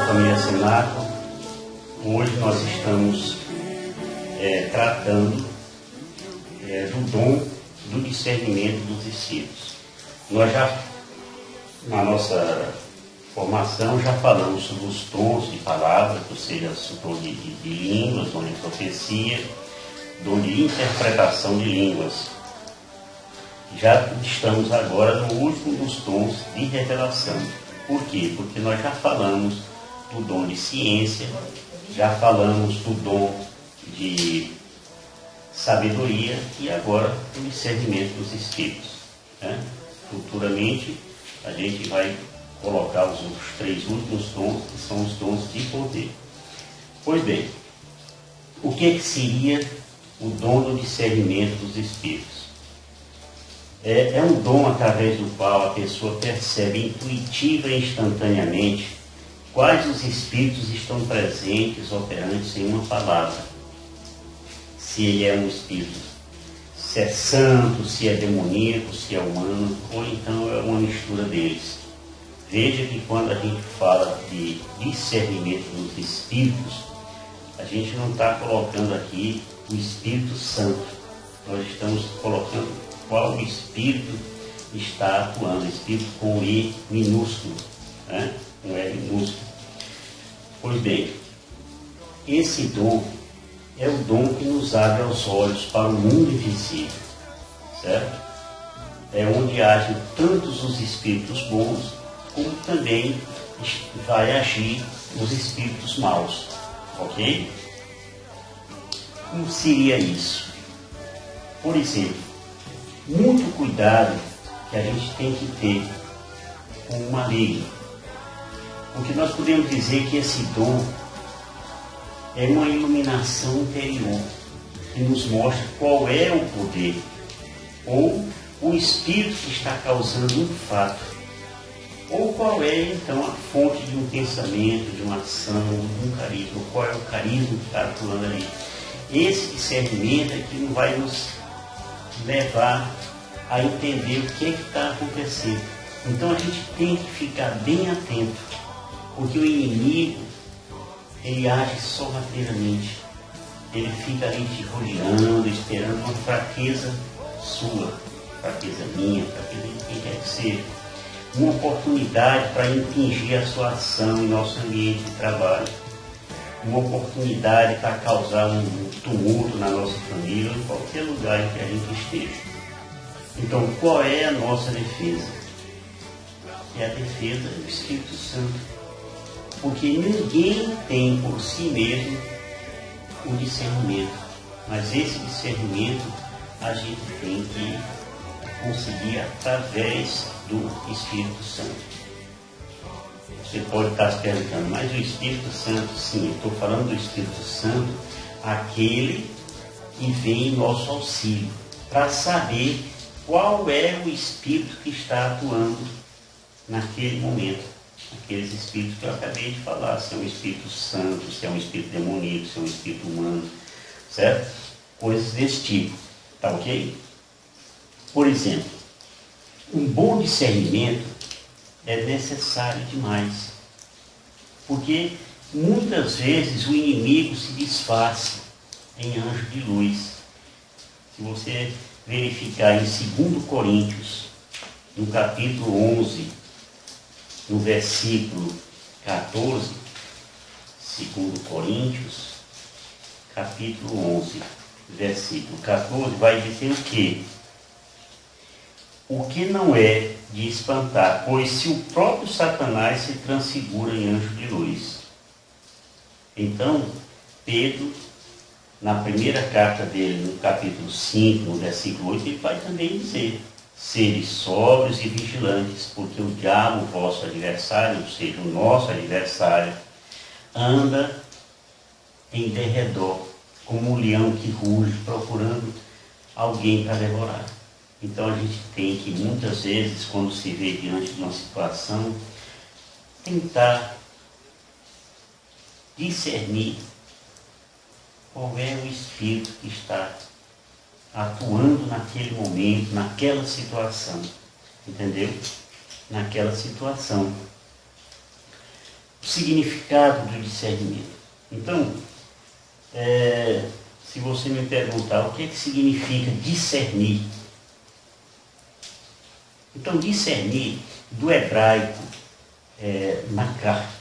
família Senaco, hoje nós estamos tratando do dom do discernimento dos espíritos. Nós já, na nossa formação, já falamos sobre os tons de palavra, ou seja, o tom de línguas, dom de profecia, dom de interpretação de línguas. Já estamos agora no último dos tons de revelação. Por quê? Porque nós já falamos do dom de ciência, já falamos do dom de sabedoria e agora do discernimento dos espíritos. Futuramente a gente vai colocar os três últimos dons, que são os dons de poder. Pois bem, o que seria o dom do discernimento dos espíritos? É um dom através do qual a pessoa percebe intuitiva e instantaneamente quais os espíritos estão presentes, operantes em uma palavra. Se ele é um espírito, se é santo, se é demoníaco, se é humano, ou então é uma mistura deles. Veja que quando a gente fala de discernimento dos espíritos, a gente não está colocando aqui o Espírito Santo. Nós estamos colocando qual espírito está atuando, espírito com E minúsculo, com E minúsculo. Pois bem, esse dom é o dom que nos abre os olhos para o mundo invisível, certo? É onde agem tantos os espíritos bons, como também vai agir os espíritos maus, ok? Como seria isso? Por exemplo, muito cuidado que a gente tem que ter com o maligno, porque nós podemos dizer que esse dom é uma iluminação interior que nos mostra qual é o poder ou o espírito que está causando um fato, ou qual é então a fonte de um pensamento, de uma ação, de um carisma, qual é o carisma que está atuando ali. Esse discernimento é que não vai nos levar a entender o que é que está acontecendo. Então a gente tem que ficar bem atento, porque o inimigo, ele age sorrateiramente. Ele fica ali te rodeando, esperando uma fraqueza sua, fraqueza minha, fraqueza de quem quer que seja. Uma oportunidade para impingir a sua ação em nosso ambiente de trabalho. Uma oportunidade para causar um tumulto na nossa família, em qualquer lugar em que a gente esteja. Então, qual é a nossa defesa? É a defesa do Espírito Santo. Porque ninguém tem por si mesmo o discernimento. Mas esse discernimento a gente tem que conseguir através do Espírito Santo. Você pode estar se perguntando, mas o Espírito Santo, sim, eu estou falando do Espírito Santo, aquele que vem em nosso auxílio, para saber qual é o Espírito que está atuando naquele momento. Aqueles Espíritos que eu acabei de falar, se é um Espírito Santo, se é um Espírito demoníaco, se é um Espírito humano, certo? Coisas desse tipo, tá ok? Por exemplo, um bom discernimento é necessário demais, porque muitas vezes o inimigo se disfarça em anjo de luz. Se você verificar em 2 Coríntios, no capítulo 11, no versículo 14, 2 Coríntios, capítulo 11, versículo 14, vai dizer o quê? O que não é de espantar, pois se o próprio Satanás se transfigura em anjo de luz. Então, Pedro, na primeira carta dele, no capítulo 5, no versículo 8, ele vai também dizer: seres sóbrios e vigilantes, porque o diabo, vosso adversário, ou seja, o nosso adversário, anda em derredor, como um leão que ruge, procurando alguém para devorar. Então a gente tem que, muitas vezes, quando se vê diante de uma situação, tentar discernir qual é o espírito que está atuando naquele momento, naquela situação. Entendeu? Naquela situação. significado do discernimento. Então, se você me perguntar o que significa discernir, então discernir do hebraico makar,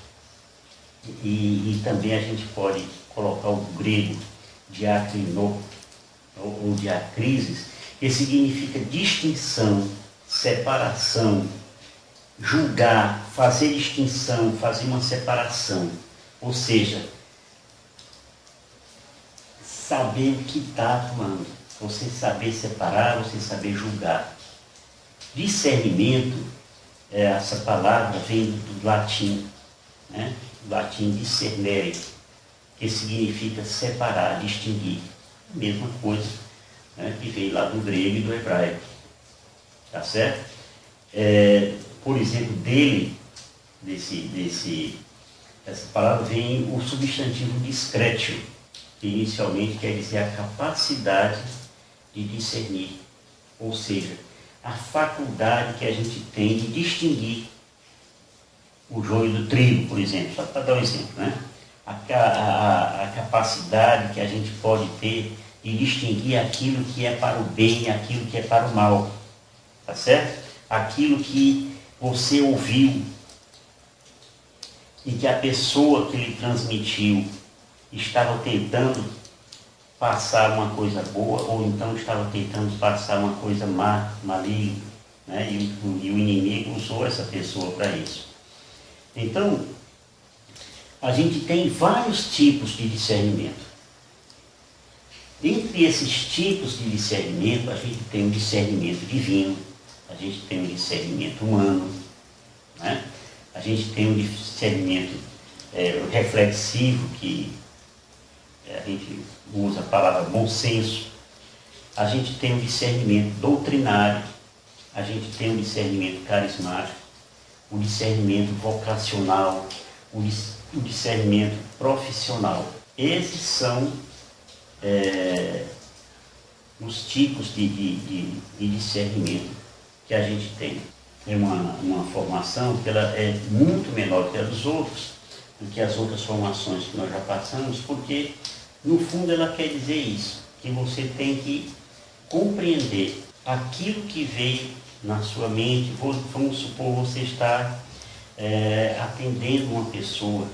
e também a gente pode colocar o grego diakrinô ou diacrisis, que significa distinção, separação, julgar, fazer distinção, fazer uma separação, ou seja, saber o que está atuando, você saber separar, você saber julgar. Discernimento, essa palavra vem do latim, né? Do latim discernere, que significa separar, distinguir. A mesma coisa, né, que veio lá do grego e do hebraico. Tá certo? Por exemplo, essa palavra vem o substantivo discrétio, que inicialmente quer dizer a capacidade de discernir, ou seja, a faculdade que a gente tem de distinguir o joio do trigo, por exemplo, só para dar um exemplo, né? A capacidade que a gente pode ter de distinguir aquilo que é para o bem e aquilo que é para o mal, tá certo? Aquilo que você ouviu e que a pessoa que lhe transmitiu estava tentando passar uma coisa boa ou então estava tentando passar uma coisa má, maligna, né? E o inimigo usou essa pessoa para isso. Então, a gente tem vários tipos de discernimento. Dentre esses tipos de discernimento, a gente tem o discernimento divino, a gente tem o discernimento humano, né? A gente tem o discernimento reflexivo, que a gente usa a palavra bom senso. A gente tem o discernimento doutrinário, a gente tem o discernimento carismático, o discernimento vocacional, o discernimento profissional. Esses são os tipos de discernimento que a gente tem. É uma formação que ela é muito menor que a dos outros, do que as outras formações que nós já passamos, porque no fundo ela quer dizer isso, que você tem que compreender aquilo que veio na sua mente. Vamos supor, você está atendendo uma pessoa,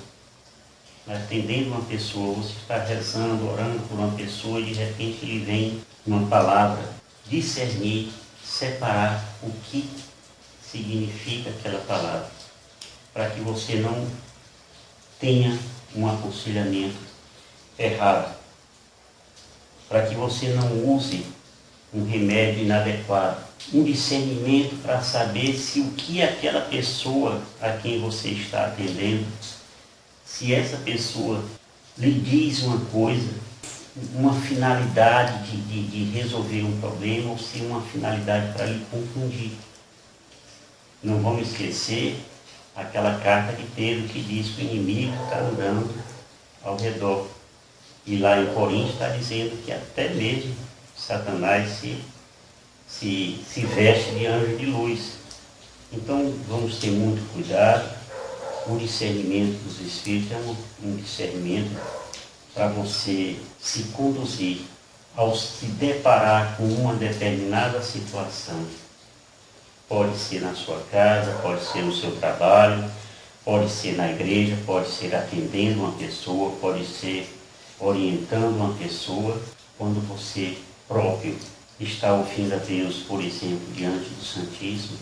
você está rezando, orando por uma pessoa e de repente lhe vem uma palavra. Discernir, separar o que significa aquela palavra, para que você não tenha um aconselhamento errado, para que você não use um remédio inadequado, um discernimento para saber se o que aquela pessoa a quem você está atendendo, se essa pessoa lhe diz uma coisa, uma finalidade de resolver um problema, ou se uma finalidade para lhe confundir. Não vamos esquecer aquela carta de Pedro que diz que o inimigo está andando ao redor. E lá em Coríntios está dizendo que até mesmo Satanás se veste de anjo de luz. Então vamos ter muito cuidado. O discernimento dos Espíritos é um discernimento para você se conduzir ao se deparar com uma determinada situação. Pode ser na sua casa, pode ser no seu trabalho, pode ser na igreja, pode ser atendendo uma pessoa, pode ser orientando uma pessoa, quando você próprio está ouvindo a Deus, por exemplo, diante do Santíssimo,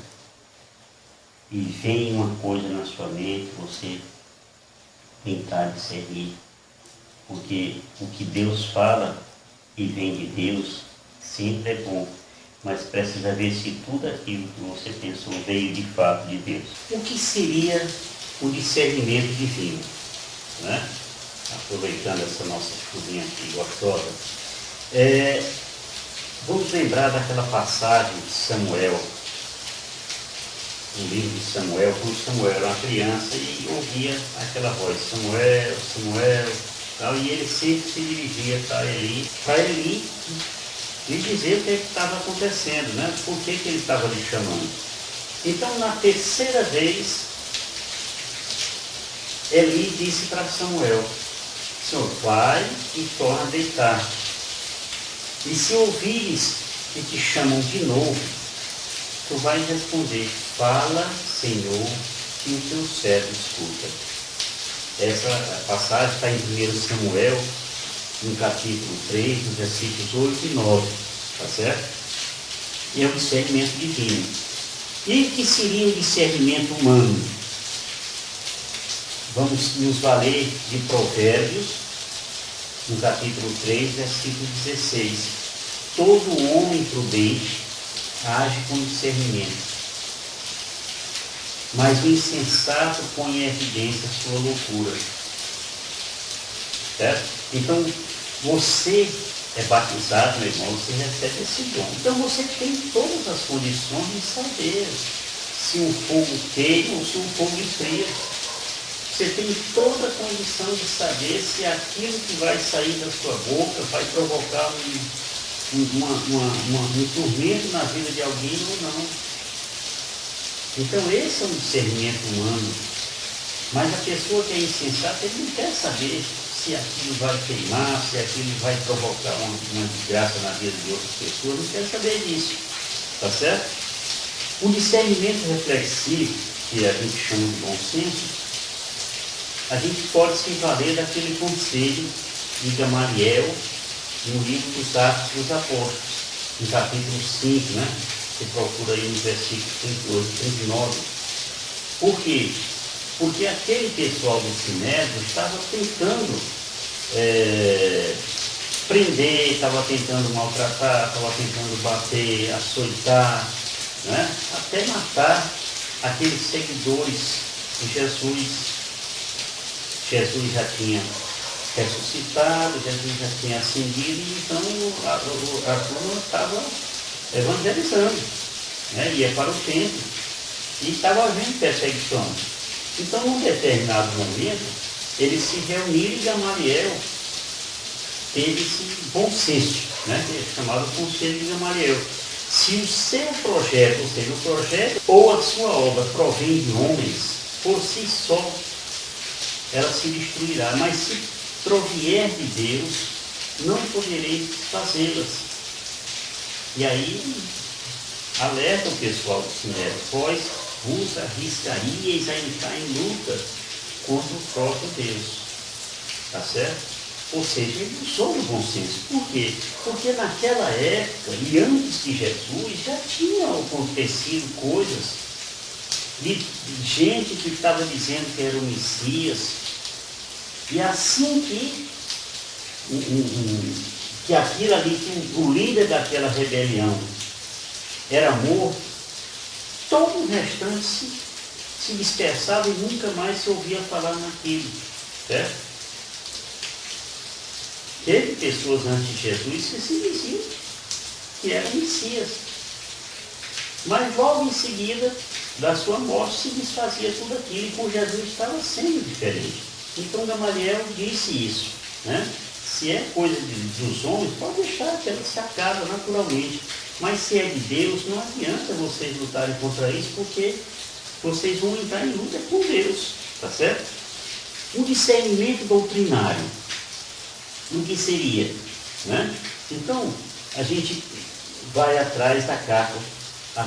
e vem uma coisa na sua mente, você tentar discernir, porque o que Deus fala e vem de Deus sempre é bom, mas precisa ver se tudo aquilo que você pensou veio de fato de Deus. O que seria o discernimento divino, né? Aproveitando essa nossa chuvinha aqui gostosa, vamos lembrar daquela passagem de Samuel, no livro de Samuel, quando Samuel era uma criança e ouvia aquela voz, Samuel, Samuel, tal, e ele sempre se dirigia para Eli e dizer o que estava acontecendo, né? Por que ele estava lhe chamando. Então, na terceira vez, Eli disse para Samuel: Senhor, vai e torna a deitar. E se ouvires que te chamam de novo, tu vais responder: fala, Senhor, que o teu servo escuta. Essa passagem está em 1 Samuel, no capítulo 3, nos versículos 8 e 9. Está certo? E é o discernimento divino. E o que seria o discernimento humano? Vamos nos valer de Provérbios, no capítulo 3, versículo 16. Todo homem prudente age com discernimento, mas o insensato põe em evidência a sua loucura. Certo? Então, você é batizado, meu irmão, você recebe esse dom. Então, você tem todas as condições de saber se um fogo queima ou se um fogo esfria. Você tem toda a condição de saber se aquilo que vai sair da sua boca vai provocar um tormento na vida de alguém ou não. Então esse é um discernimento humano. Mas a pessoa que é insensata, ele não quer saber se aquilo vai queimar, se aquilo vai provocar uma desgraça na vida de outras pessoas, não quer saber disso. Tá certo? O discernimento reflexivo, que a gente chama de bom senso, a gente pode se valer daquele conselho de Gamaliel no livro dos Atos dos Apóstolos, no capítulo 5, né? Você procura aí no versículo 38, 39. Por quê? Porque aquele pessoal do Sinédrio estava tentando prender, estava tentando maltratar, estava tentando bater, açoitar, né? Até matar aqueles seguidores de Jesus. Jesus já tinha ressuscitado, Jesus já tinha ascendido, então a turma estava evangelizando, né? Ia para o templo e estava havendo perseguição. Então, num determinado momento, eles se reuniram e Gamaliel teve esse bom senso, né? Que é chamado Conselho de Gamaliel. Se o seu projeto, ou seja, o projeto ou a sua obra provém de homens, por si só, ela se destruirá, mas se provier de Deus, não podereis desfazê-las. E aí, alerta o pessoal do Sinédrio: pois vos arriscaríeis a entrar em luta contra o próprio Deus. Tá certo? Ou seja, ele usou o bom senso. Por quê? Porque naquela época, e antes de Jesus, já tinham acontecido coisas de gente que estava dizendo que era o Messias. E assim que aquilo ali, que o líder daquela rebelião era morto, todo o restante se dispersava e nunca mais se ouvia falar naquilo. Certo? Teve pessoas antes de Jesus que se diziam que era Messias. Mas logo em seguida da sua morte se desfazia tudo aquilo, e com Jesus estava sendo diferente. Então Gamaliel disse isso, né? Se é coisa dos homens, pode deixar que ela se acaba naturalmente. Mas se é de Deus, não adianta vocês lutarem contra isso, porque vocês vão entrar em luta com Deus, tá certo? O discernimento doutrinário, o que seria, né? Então, a gente vai atrás da carta a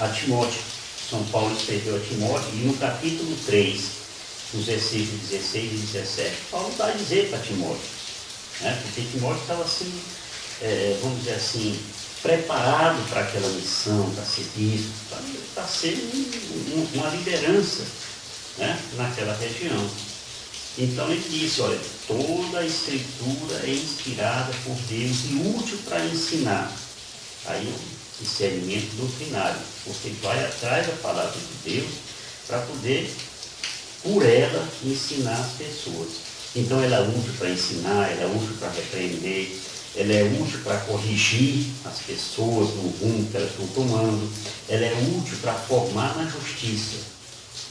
Timóteo. São Paulo escreveu a Timóteo, e no capítulo 3, nos versículos 16 e 17, Paulo vai dizer para Timóteo, né? Porque Timóteo estava assim, vamos dizer assim, preparado para aquela missão, para ser bispo, para ser uma liderança, né? Naquela região. Então ele disse: olha, toda a escritura é inspirada por Deus e útil para ensinar. Aí o discernimento doutrinário, você vai atrás da palavra de Deus para poder, por ela, ensinar as pessoas. Então ela é útil para ensinar, ela é útil para repreender, ela é útil para corrigir as pessoas no rumo que elas estão tomando, ela é útil para formar na justiça.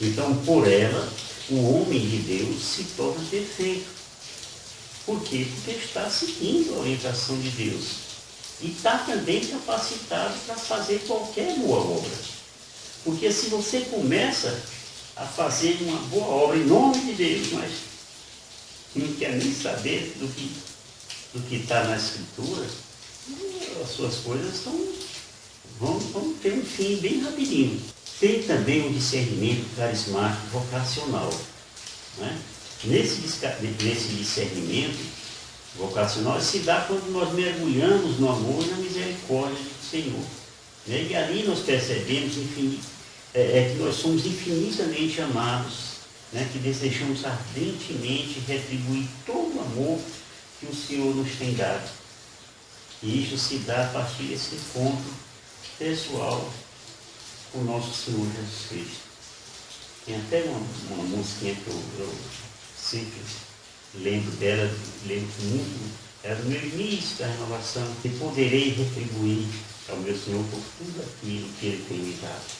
Então, por ela, o homem de Deus se torna perfeito. Por quê? Porque está seguindo a orientação de Deus. E está também capacitado para fazer qualquer boa obra. Porque se você começa a fazer uma boa obra em nome de Deus, mas não quer nem saber do que está na Escritura, as suas coisas vão ter um fim bem rapidinho. Tem também o discernimento carismático vocacional. Né? Nesse discernimento vocacional se dá quando nós mergulhamos no amor e na misericórdia do Senhor. Né? E ali nós percebemos que nós somos infinitamente amados, né? Que desejamos ardentemente retribuir todo o amor que o Senhor nos tem dado. E isso se dá a partir desse encontro pessoal com o nosso Senhor Jesus Cristo. Tem até uma musiquinha que eu sempre lembro dela, lembro muito, era no meu início da renovação, e poderei retribuir ao meu Senhor por tudo aquilo que Ele tem me dado.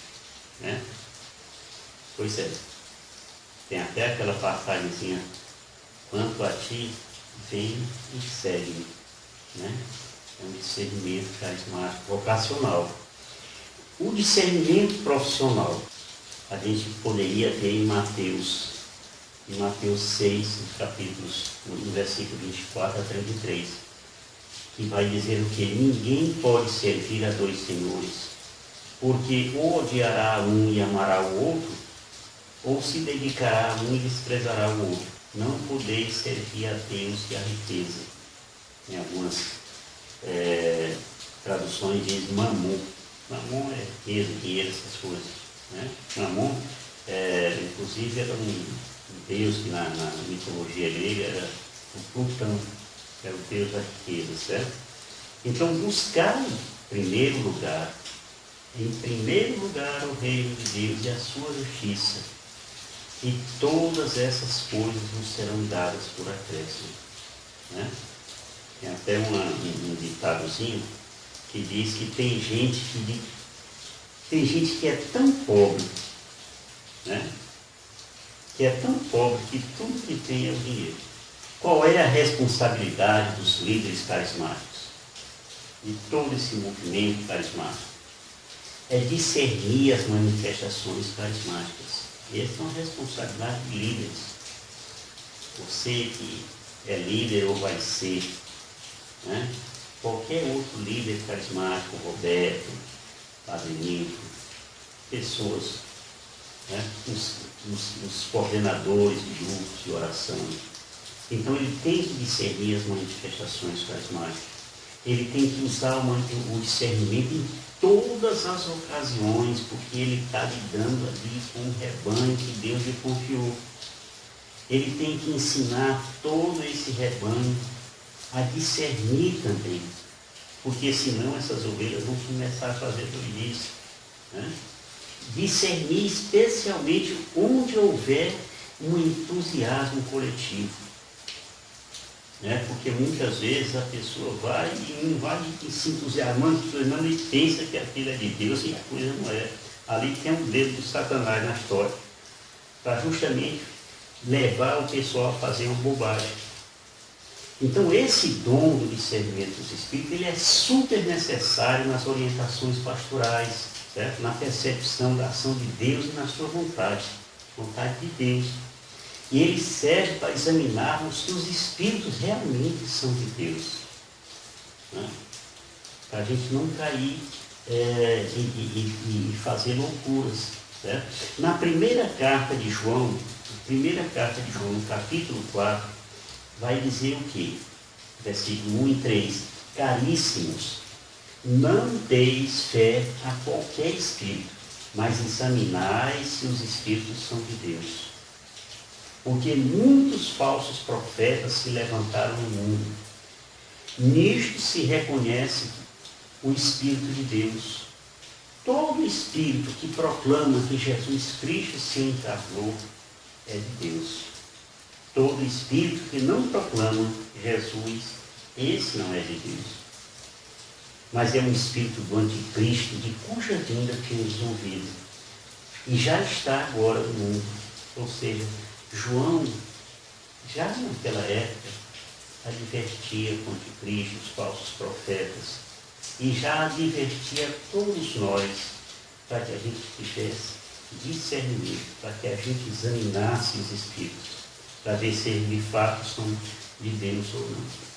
Né? Pois é, tem até aquela passagemzinha, quanto a ti, vem e segue-me. Né? É um discernimento carismático vocacional. O discernimento profissional, a gente poderia ver em Mateus 6, no versículo 24 a 33, que vai dizer o que? Ninguém pode servir a dois senhores, porque ou odiará um e amará o outro, ou se dedicará a um e desprezará o outro. Não podeis servir a Deus e a riqueza. Em algumas traduções diz mamon. Mamon é riqueza, dinheiro, essas coisas. Né? Mamon, inclusive, era um deus que na mitologia grega era o Plutão, era o deus da riqueza, certo? Então, buscar em primeiro lugar o reino de Deus e a sua justiça, e todas essas coisas nos serão dadas por acréscimo. Né? Tem até um ditadozinho que diz que tem gente que é tão pobre, né? Que é tão pobre que tudo que tem é o dinheiro. Qual é a responsabilidade dos líderes carismáticos, de todo esse movimento carismático? É discernir as manifestações carismáticas. Essa é uma responsabilidade de líderes. Você que é líder ou vai ser, né? Qualquer outro líder carismático, Roberto, Padre Nilton, pessoas, né? Os coordenadores de grupos de oração. Então ele tem que discernir as manifestações carismáticas. Ele tem que usar o discernimento em todas as ocasiões, porque ele está lidando ali com um rebanho que Deus lhe confiou. Ele tem que ensinar todo esse rebanho a discernir também, porque senão essas ovelhas vão começar a fazer doidice. Né? Discernir especialmente onde houver um entusiasmo coletivo. Né? Porque muitas vezes a pessoa vai e não vai se entusiasmando e pensa que aquilo é de Deus e a coisa não é. Ali tem um dedo do Satanás na história, para justamente levar o pessoal a fazer uma bobagem. Então esse dom do discernimento dos Espíritos, ele é super necessário nas orientações pastorais, certo? Na percepção da ação de Deus e na sua vontade de Deus. E ele serve para examinarmos se os Espíritos realmente são de Deus. Né? Para a gente não cair e fazer loucuras. Certo? Na primeira carta de João, no capítulo 4, vai dizer o quê? Versículo 1 e 3. Caríssimos, não deis fé a qualquer espírito, mas examinai se os espíritos são de Deus. Porque muitos falsos profetas se levantaram no mundo. Nisto se reconhece o Espírito de Deus. Todo espírito que proclama que Jesus Cristo se encarnou é de Deus. Todo espírito que não proclama Jesus, esse não é de Deus. Mas é um espírito do anticristo, de cuja vinda temos ouvido. E já está agora no mundo. Ou seja, João, já naquela época, advertia contra o anticristo, os falsos profetas, e já advertia a todos nós, para que a gente estivesse discernimento, para que a gente examinasse os espíritos, para ver se eles de fato são de Deus ou não.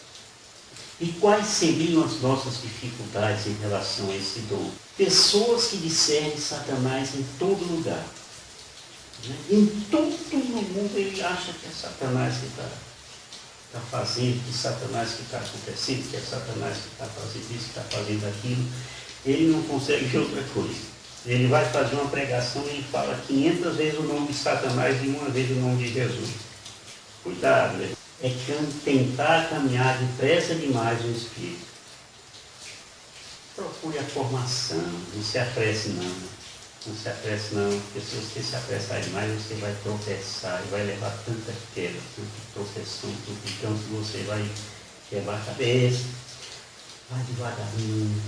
E quais seriam as nossas dificuldades em relação a esse dom? Pessoas que discernem Satanás em todo lugar. Né? Em todo o mundo ele acha que é Satanás que está fazendo, que é Satanás que está acontecendo, que é Satanás que está fazendo isso, que está fazendo aquilo. Ele não consegue ver outra coisa. Ele vai fazer uma pregação e ele fala 500 vezes o nome de Satanás e uma vez o nome de Jesus. Cuidado, né? É tentar caminhar depressa demais no Espírito. Procure a formação, não se apresse não. Não se apresse não, porque se você se apressar demais, você vai tropeçar e vai levar tanta queda, tanta tropeção, tanto então que você vai quebrar a cabeça. Vai devagarinho.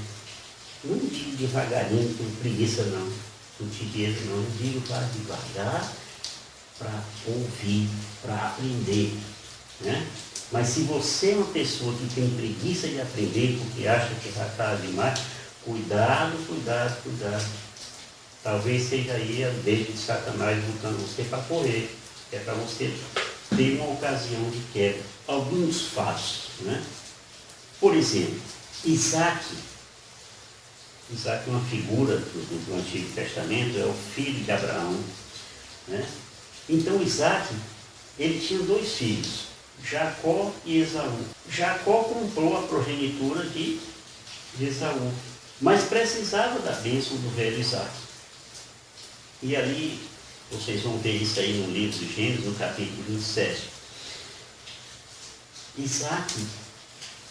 Não digo devagarinho com preguiça não, com tibieza não. Eu digo vai devagar para ouvir, para aprender. Né? Mas se você é uma pessoa que tem preguiça de aprender porque acha que já está demais, cuidado. Talvez seja aí a vez de Satanás botando você para correr, que é para você ter uma ocasião de queda. Alguns fatos, né? Por exemplo, Isaac é uma figura do Antigo Testamento, é o filho de Abraão. Né? Então Isaac, ele tinha 2 filhos, Jacó e Esaú. Jacó comprou a progenitura de Esaú, mas precisava da bênção do velho Isaac. E ali, vocês vão ver isso aí no livro de Gênesis, no capítulo 27. Isaac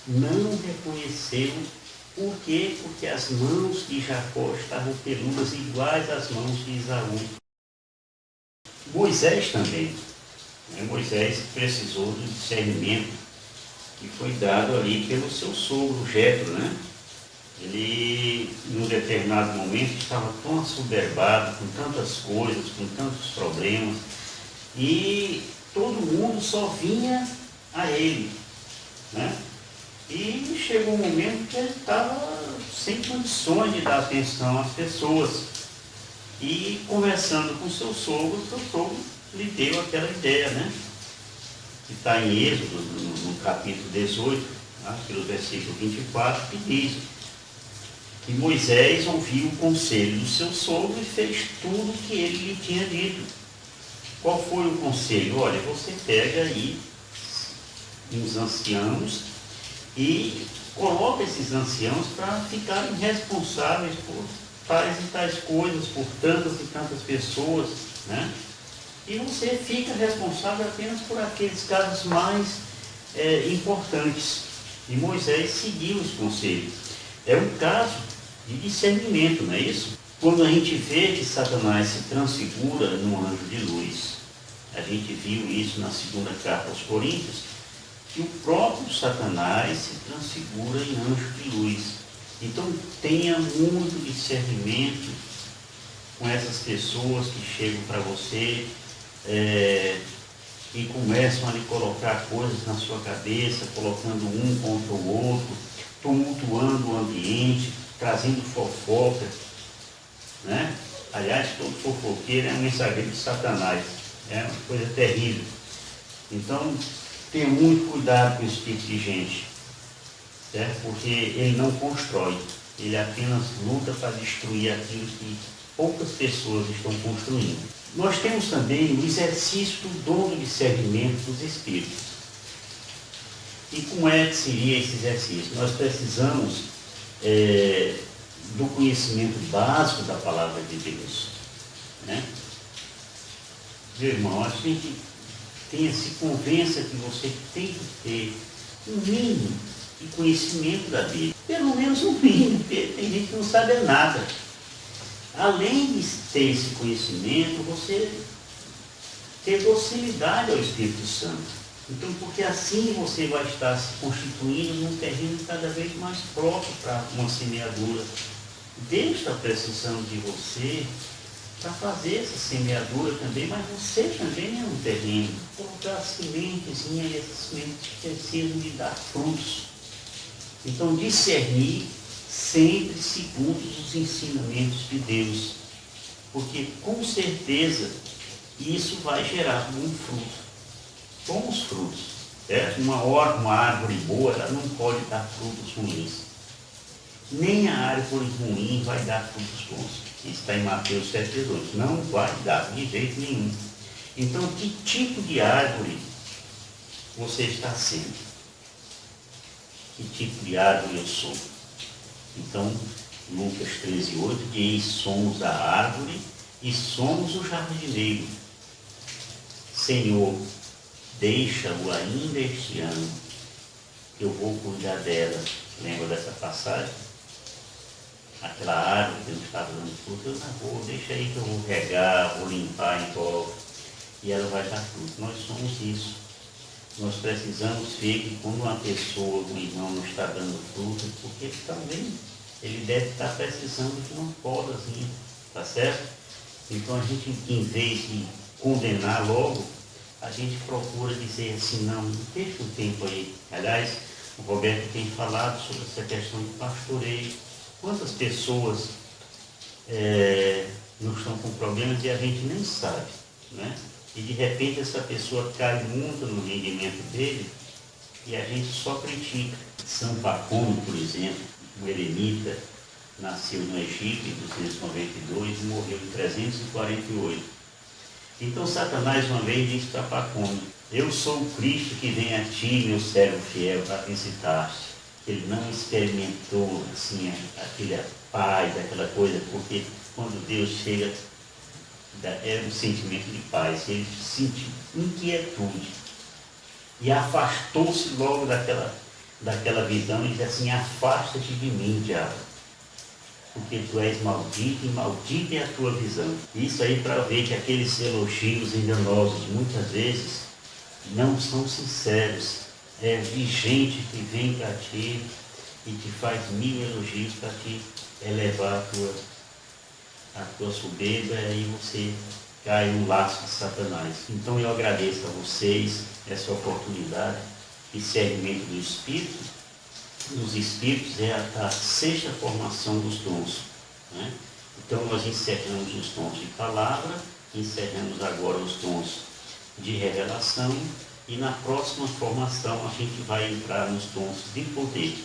não reconheceu. Por quê? Porque as mãos de Jacó estavam peludas iguais às mãos de Esaú. Moisés também. Moisés precisou do discernimento que foi dado ali pelo seu sogro Jetro, né? Ele, num determinado momento, estava tão assoberbado com tantas coisas, com tantos problemas, e todo mundo só vinha a ele, né? E chegou um momento que ele estava sem condições de dar atenção às pessoas. E conversando com seu sogro lhe deu aquela ideia, né? Que está em Êxodo, no capítulo 18, pelo versículo 24, que diz que Moisés ouviu o conselho do seu sogro e fez tudo o que ele lhe tinha dito. Qual foi o conselho? Olha, você pega aí uns anciãos e coloca esses anciãos para ficarem responsáveis por tais e tais coisas, por tantas e tantas pessoas, né? E você fica responsável apenas por aqueles casos mais importantes. E Moisés seguiu esse conselho. É um caso de discernimento, não é isso? Quando a gente vê que Satanás se transfigura num anjo de luz, a gente viu isso na 2ª carta aos Coríntios, que o próprio Satanás se transfigura em anjo de luz. Então tenha muito discernimento com essas pessoas que chegam para você e começam a lhe colocar coisas na sua cabeça, colocando um contra o outro, tumultuando o ambiente, trazendo fofoca, né? Aliás, todo fofoqueiro é um mensageiro de Satanás, é uma coisa terrível. Então, tenha muito cuidado com esse tipo de gente, certo? Porque ele não constrói, ele apenas luta para destruir aquilo que poucas pessoas estão construindo. Nós temos também o exercício do dom do discernimento dos espíritos. E como é que seria esse exercício? Nós precisamos do conhecimento básico da palavra de Deus, né? Meu irmão, a gente se convença que você tem que ter um mínimo de conhecimento da Bíblia. Pelo menos um mínimo, porque tem gente que não sabe nada. Além de ter esse conhecimento, você ter docilidade ao Espírito Santo. Então, porque assim você vai estar se constituindo num terreno cada vez mais próprio para uma semeadura. Deus está precisando de você para fazer essa semeadura também, mas você também é um terreno. Colocar a sementezinha e essas sementes precisam de dar frutos. Então, discernir sempre segundo os ensinamentos de Deus. porque com certeza isso vai gerar um fruto. Bons frutos. Certo? Uma árvore boa, ela não pode dar frutos ruins. Nem a árvore ruim vai dar frutos bons. Isso está em Mateus 7,18. Não vai dar de jeito nenhum. Então, que tipo de árvore você está sendo? Que tipo de árvore eu sou? Então, Lucas 13,8 diz: somos a árvore e somos o jardineiro. Senhor, deixa-o ainda este ano, que eu vou cuidar dela. Lembra dessa passagem? Aquela árvore que não estava dando fruto, eu não vou, deixa aí que eu vou regar, vou limpar em volta, e ela vai dar fruto. Nós somos isso. Nós precisamos ver que quando uma pessoa, um irmão, não está dando fruto, porque também ele deve estar precisando de uma podazinha, tá certo? Então a gente, em vez de condenar logo, a gente procura dizer assim, não, deixa um tempo aí. Aliás, o Roberto tem falado sobre essa questão de pastoreio. Quantas pessoas não estão com problemas e a gente nem sabe, né? E de repente essa pessoa cai muito no rendimento dele e a gente só critica. São Pacômio, por exemplo, um eremita, nasceu no Egito em 292 e morreu em 348. Então Satanás uma vez disse para Pacômio: eu sou o Cristo que vem a ti, meu servo fiel, para visitar-te. Ele não experimentou assim aquela paz, aquela coisa, porque quando Deus chega, era um sentimento de paz. Ele sentiu inquietude e afastou-se logo daquela visão e disse assim: afasta-te de mim, diabo, porque tu és maldito e maldita é a tua visão. Isso aí para ver que aqueles elogios enganosos muitas vezes não são sinceros. É de gente que vem para ti e te faz mil elogios para te elevar a tua soberba, e você cai no laço de Satanás. Então eu agradeço a vocês essa oportunidade de segmento do Espírito. Dos Espíritos é a sexta formação dos dons, né? Então nós encerramos os dons de palavra, encerramos agora os dons de revelação, e na próxima formação a gente vai entrar nos dons de poder.